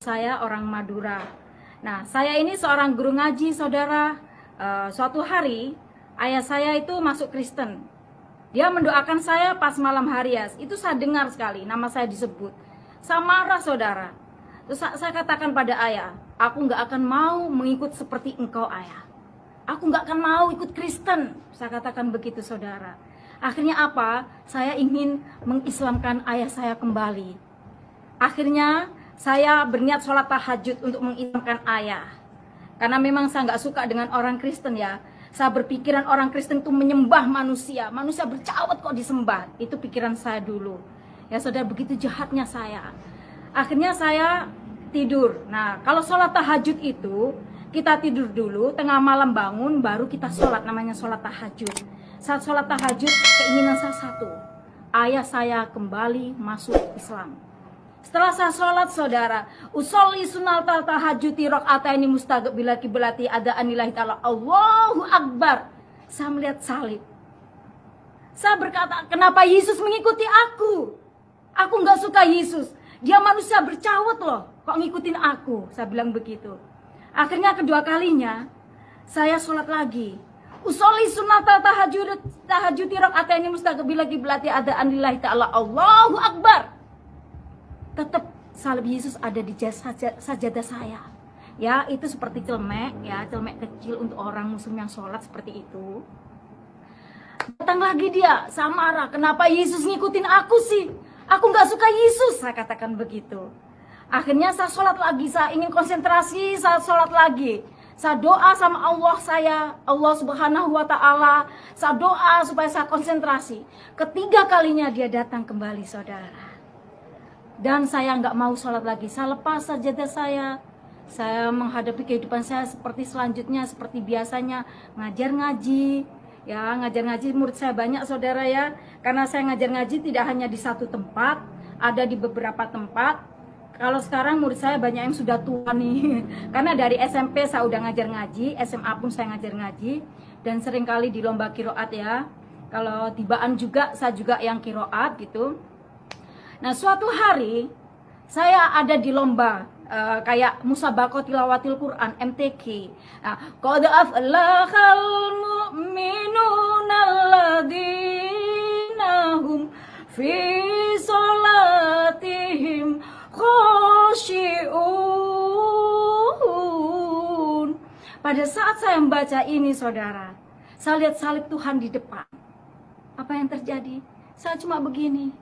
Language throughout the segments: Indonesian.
Saya orang Madura. Nah, saya ini seorang guru ngaji, saudara. Suatu hari, ayah saya itu masuk Kristen. Dia mendoakan saya pas malam hari ya. Itu saya dengar sekali, nama saya disebut. Saya marah, saudara. Terus saya katakan pada ayah, aku nggak akan mau mengikut seperti engkau, ayah. Aku nggak akan mau ikut Kristen. Saya katakan begitu, saudara. Akhirnya apa? Saya ingin mengislamkan ayah saya kembali. Akhirnya saya berniat sholat tahajud untuk mengislamkan ayah. Karena memang saya nggak suka dengan orang Kristen ya. Saya berpikiran orang Kristen itu menyembah manusia. Manusia bercawat kok disembah. Itu pikiran saya dulu. Ya saudara, begitu jahatnya saya. Akhirnya saya tidur. Nah, kalau sholat tahajud itu, kita tidur dulu, tengah malam bangun, baru kita sholat. Namanya sholat tahajud. Saat sholat tahajud, keinginan saya satu. Ayah saya kembali masuk Islam. Setelah saya sholat, saudara, usolli sunatal tahajuti rok'ataini mustaqbila kiblati ada anillahi ta'ala Allahu Akbar. Saya melihat salib. Saya berkata, kenapa Yesus mengikuti aku? Aku nggak suka Yesus. Dia manusia bercawat loh, kok ngikutin aku? Saya bilang begitu. Akhirnya kedua kalinya, saya sholat lagi. Usolli sunatal tahajuti rok'ataini mustaqbila kiblati ada anillahi ta'ala Allahu Akbar. Tetap salib Yesus ada di sajadah saya. Ya, itu seperti celemek, ya, celemek kecil untuk orang muslim yang sholat seperti itu. Datang lagi dia, saya marah, kenapa Yesus ngikutin aku sih? Aku nggak suka Yesus, saya katakan begitu. Akhirnya saya sholat lagi, saya ingin konsentrasi, saya sholat lagi. Saya doa sama Allah saya, Allah Subhanahu wa Ta'ala. Saya doa supaya saya konsentrasi. Ketiga kalinya dia datang kembali, saudara. Dan saya nggak mau sholat lagi. Saya lepas sajadah saya. Saya menghadapi kehidupan saya seperti selanjutnya, seperti biasanya. Ngajar ngaji. Ya, ngajar ngaji murid saya banyak, saudara ya. Karena saya ngajar ngaji tidak hanya di satu tempat. Ada di beberapa tempat. Kalau sekarang murid saya banyak yang sudah tua nih. Karena dari SMP saya udah ngajar ngaji. SMA pun saya ngajar ngaji. Dan seringkali di lomba kiroat ya. Kalau tibaan juga, saya juga yang kiroat gitu. Nah, suatu hari saya ada di lomba kayak musabaqah tilawatil Quran MTQ. Nah, qad aflahal mu'minuna alladzina hum fi sholatihim khashi'un. Pada saat saya membaca ini, saudara, saya lihat salib Tuhan di depan. Apa yang terjadi? Saya cuma begini.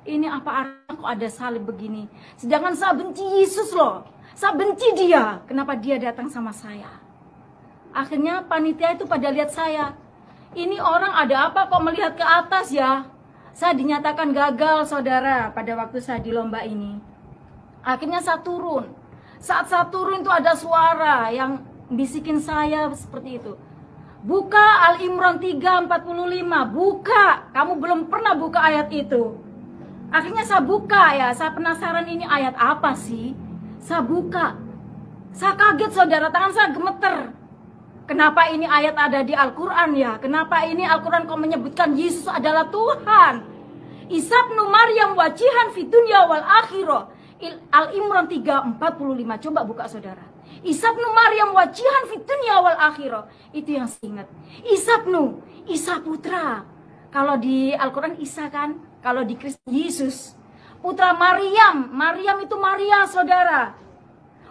Ini apa artinya kok ada salib begini? Sedangkan saya benci Yesus loh. Saya benci dia. Kenapa dia datang sama saya? Akhirnya panitia itu pada lihat saya. Ini orang ada apa kok melihat ke atas ya? Saya dinyatakan gagal, saudara, pada waktu saya di lomba ini. Akhirnya saya turun. Saat saya turun itu ada suara yang bisikin saya seperti itu. Buka Al-Imran 3:45. Buka. Kamu belum pernah buka ayat itu. Akhirnya saya buka ya, saya penasaran ini ayat apa sih? Saya buka. Saya kaget, saudara, tangan saya gemeter. Kenapa ini ayat ada di Al-Quran ya? Kenapa ini Al-Quran kok menyebutkan Yesus adalah Tuhan? Isa ibnu Maryam wajihan fid dunya wal akhirah. Al-Imran 3:45. Coba buka, saudara. Isa ibnu Maryam wajihan fid dunya wal akhirah. Itu yang saya ingat. Isa putra. Kalau di Al-Quran Isa kan? Kalau di Kristen Yesus, putra Maryam. Maryam itu Maria, saudara.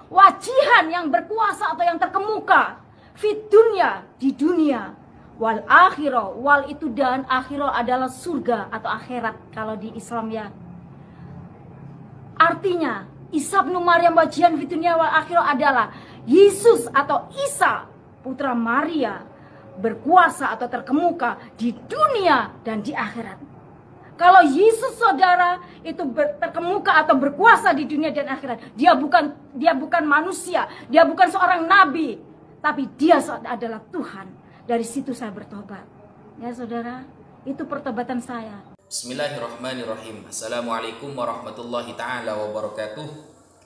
Wajihan, yang berkuasa atau yang terkemuka. Fit dunya, di dunia. Wal akhirah, wal itu dan akhirah adalah surga atau akhirat kalau di Islam ya. Artinya, Isa ibnu Maryam wajihan fit dunya wal akhirah adalah Yesus atau Isa, putra Maria, berkuasa atau terkemuka di dunia dan di akhirat. Kalau Yesus, saudara, itu terkemuka atau berkuasa di dunia dan akhirat, dia bukan manusia, dia bukan seorang nabi, tapi dia adalah Tuhan. Dari situ saya bertobat. Ya, saudara, itu pertobatan saya. Bismillahirrahmanirrahim. Assalamualaikum warahmatullahi taala wabarakatuh.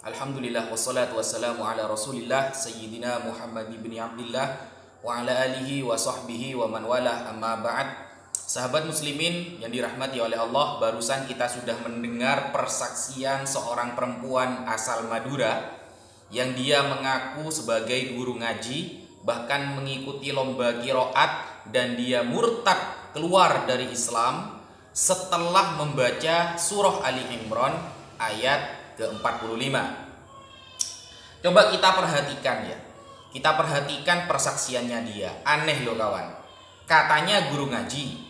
Alhamdulillah wassalatu wassalamu ala Rasulillah Sayyidina Muhammad ibn Abdillah wa ala alihi wa sahbihi wa man walah, amma ba'd. Sahabat muslimin yang dirahmati oleh Allah, barusan kita sudah mendengar persaksian seorang perempuan asal Madura yang dia mengaku sebagai guru ngaji, bahkan mengikuti lomba qiraat, dan dia murtad keluar dari Islam setelah membaca surah Ali Imran ayat ke-45. Coba kita perhatikan ya. Kita perhatikan persaksiannya dia. Aneh loh kawan. Katanya guru ngaji.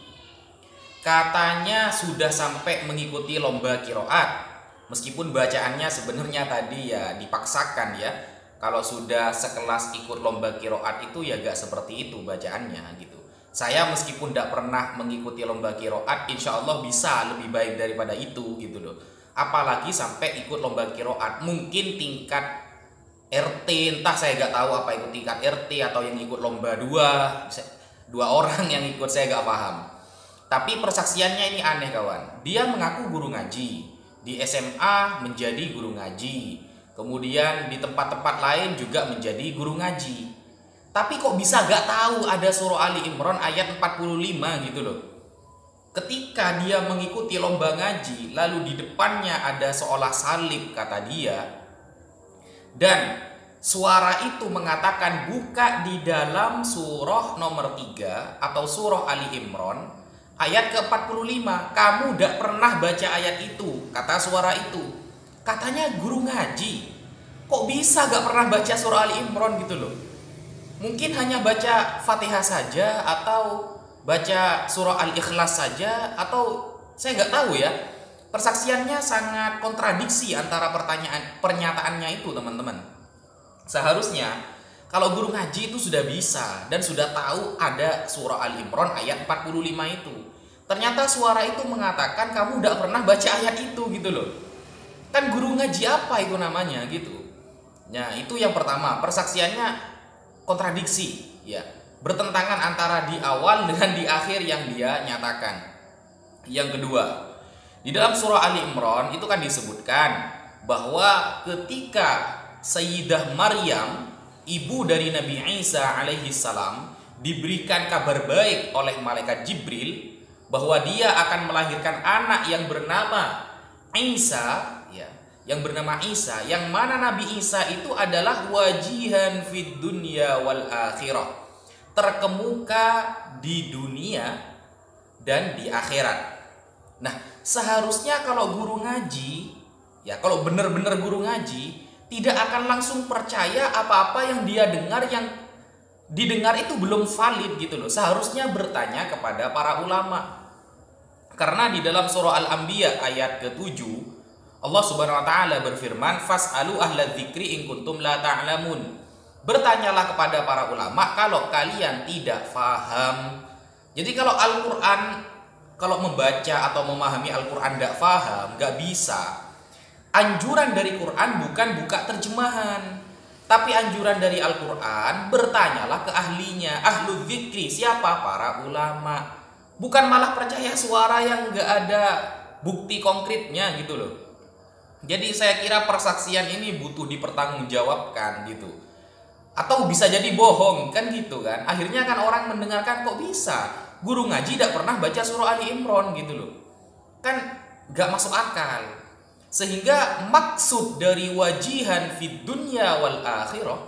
Katanya sudah sampai mengikuti lomba qiraat. Meskipun bacaannya sebenarnya tadi ya dipaksakan ya. Kalau sudah sekelas ikut lomba qiraat itu ya gak seperti itu bacaannya gitu. Saya meskipun tidak pernah mengikuti lomba qiraat, insya Allah bisa lebih baik daripada itu gitu loh. Apalagi sampai ikut lomba qiraat, mungkin tingkat RT, entah saya gak tahu apa ikut tingkat RT atau yang ikut lomba dua orang yang ikut, saya gak paham. Tapi persaksiannya ini aneh kawan. Dia mengaku guru ngaji, di SMA menjadi guru ngaji, kemudian di tempat-tempat lain juga menjadi guru ngaji. Tapi kok bisa gak tahu ada surah Ali Imran ayat 45 gitu loh. Ketika dia mengikuti lomba ngaji, lalu di depannya ada seolah salib kata dia, dan suara itu mengatakan buka di dalam surah nomor 3 atau surah Ali Imran ayat ke-45. Kamu tidak pernah baca ayat itu, kata suara itu. Katanya guru ngaji. Kok bisa gak pernah baca surah Ali Imran gitu loh. Mungkin hanya baca Fatihah saja, atau baca surah Al-Ikhlas saja, atau saya gak tahu ya. Persaksiannya sangat kontradiksi antara pernyataannya itu teman-teman. Seharusnya kalau guru ngaji itu sudah bisa dan sudah tahu ada surah Al Imran ayat 45 itu. Ternyata suara itu mengatakan kamu tidak pernah baca ayat itu gitu loh. Kan guru ngaji apa itu namanya gitu. Nah itu yang pertama, persaksiannya kontradiksi ya. Bertentangan antara di awal dengan di akhir yang dia nyatakan. Yang kedua, di dalam surah Ali Imran itu kan disebutkan bahwa ketika Sayyidah Maryam, ibu dari Nabi Isa alaihi salam, diberikan kabar baik oleh malaikat Jibril bahwa dia akan melahirkan anak yang bernama Isa ya, yang bernama Isa, yang mana Nabi Isa itu adalah wajihan fid dunya wal akhirah, terkemuka di dunia dan di akhirat. Nah, seharusnya kalau guru ngaji ya, kalau benar-benar guru ngaji tidak akan langsung percaya apa-apa yang dia dengar, yang didengar itu belum valid gitu loh. Seharusnya bertanya kepada para ulama. Karena di dalam surah Al-Anbiya ayat ke-7 Allah Subhanahu wa taala berfirman, "Fas'alu ahla dzikri in kuntum la ta'lamun." Bertanyalah kepada para ulama kalau kalian tidak faham. Jadi kalau Al-Qur'an, kalau membaca atau memahami Al-Qur'an tidak faham, nggak bisa. Anjuran dari Quran bukan buka terjemahan, tapi anjuran dari Al-Quran bertanyalah ke ahlinya. Ahlu dzikri siapa? Para ulama. Bukan malah percaya suara yang gak ada bukti konkretnya gitu loh. Jadi saya kira persaksian ini butuh dipertanggungjawabkan gitu. Atau bisa jadi bohong kan gitu kan. Akhirnya kan orang mendengarkan kok bisa guru ngaji tidak pernah baca surah Ali Imran gitu loh. Kan gak masuk akal. Sehingga maksud dari wajihan fid dunya wal akhirah,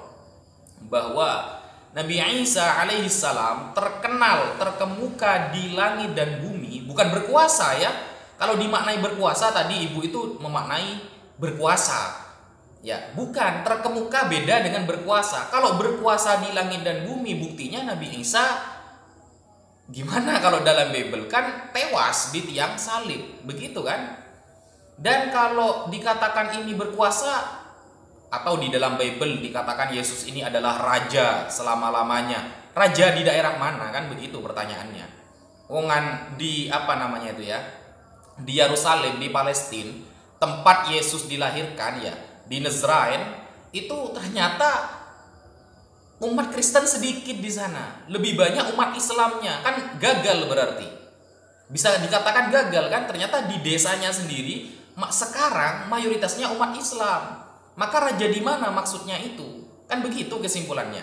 bahwa Nabi Isa alaihi salam terkenal, terkemuka di langit dan bumi, bukan berkuasa ya. Kalau dimaknai berkuasa tadi ibu itu memaknai berkuasa. Ya, bukan, terkemuka beda dengan berkuasa. Kalau berkuasa di langit dan bumi, buktinya Nabi Isa gimana kalau dalam Bible kan tewas di tiang salib, begitu kan? Dan kalau dikatakan ini berkuasa, atau di dalam Bible dikatakan Yesus ini adalah raja selama-lamanya, raja di daerah mana kan begitu pertanyaannya. Wongan di apa namanya itu ya, di Yerusalem, di Palestina, tempat Yesus dilahirkan ya, di Nazrain itu ternyata umat Kristen sedikit di sana, lebih banyak umat Islamnya. Kan gagal berarti, bisa dikatakan gagal kan. Ternyata di desanya sendiri sekarang mayoritasnya umat Islam. Maka raja di mana maksudnya itu? Kan begitu kesimpulannya.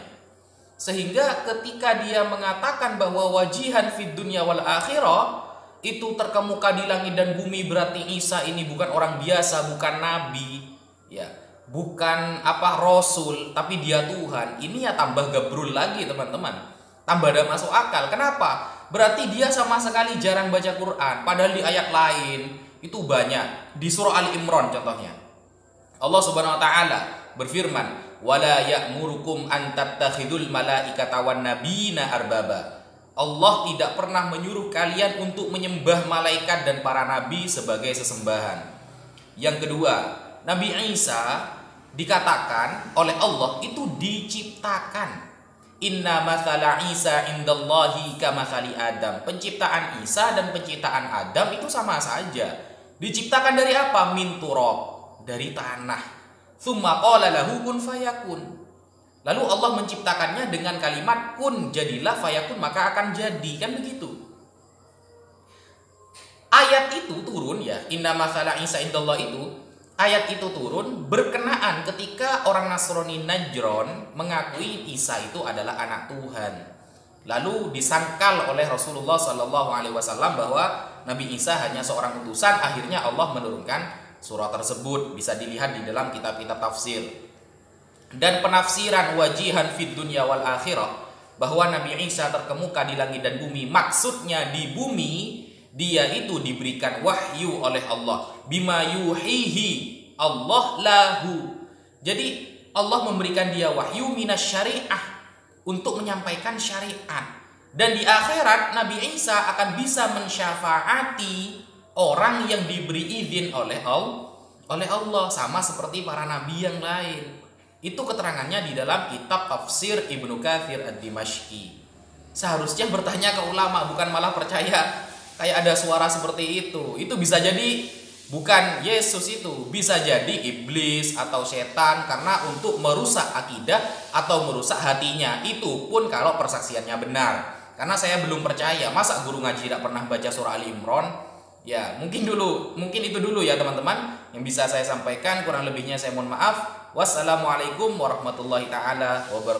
Sehingga ketika dia mengatakan bahwa wajihan fid dunya wal akhirah, itu terkemuka di langit dan bumi, berarti Isa ini bukan orang biasa, bukan nabi, ya, bukan rasul, tapi dia Tuhan. Ini ya tambah gabrul lagi teman-teman, tambah ada masuk akal. Kenapa? Berarti dia sama sekali jarang baca Quran, padahal di ayat lain itu banyak. Di surah Ali Imran contohnya, Allah Subhanahu wa taala berfirman, wala ya'murukum an tattakhidul malaikata wan nabiyina arbaba. Allah tidak pernah menyuruh kalian untuk menyembah malaikat dan para nabi sebagai sesembahan. Yang kedua, Nabi Isa dikatakan oleh Allah itu diciptakan. Inna mathala Isa indallahi kamathali Adam. Penciptaan Isa dan penciptaan Adam itu sama saja. Diciptakan dari apa? Min turab, dari tanah. Tsumma qala lahu kun fayakun. Lalu Allah menciptakannya dengan kalimat kun, jadilah, fayakun, maka akan jadi, kan begitu. Ayat itu turun ya, inna mathala Isa indallah itu, ayat itu turun berkenaan ketika orang Nasrani Najran mengakui Isa itu adalah anak Tuhan. Lalu disangkal oleh Rasulullah SAW bahwa Nabi Isa hanya seorang utusan. Akhirnya Allah menurunkan surah tersebut, bisa dilihat di dalam kitab-kitab tafsir. Dan penafsiran wajihan fid dunya wal akhirah, bahwa Nabi Isa terkemuka di langit dan bumi, maksudnya di bumi dia itu diberikan wahyu oleh Allah, bima yuhihi Allah lahu. Jadi Allah memberikan dia wahyu minas syariah, untuk menyampaikan syariat. Dan di akhirat Nabi Isa akan bisa mensyafaati orang yang diberi izin oleh Allah, sama seperti para nabi yang lain. Itu keterangannya di dalam kitab tafsir Ibnu Katsir ad-Dimashqi. Seharusnya bertanya ke ulama, bukan malah percaya kayak ada suara seperti itu. Itu bisa jadi bukan Yesus, itu bisa jadi iblis atau setan, karena untuk merusak akidah atau merusak hatinya. Itu pun kalau persaksiannya benar. Karena saya belum percaya, masa guru ngaji tidak pernah baca surah Ali Imran? Ya, mungkin itu dulu ya teman-teman yang bisa saya sampaikan. Kurang lebihnya saya mohon maaf. Wassalamualaikum warahmatullahi taala wabarakatuh.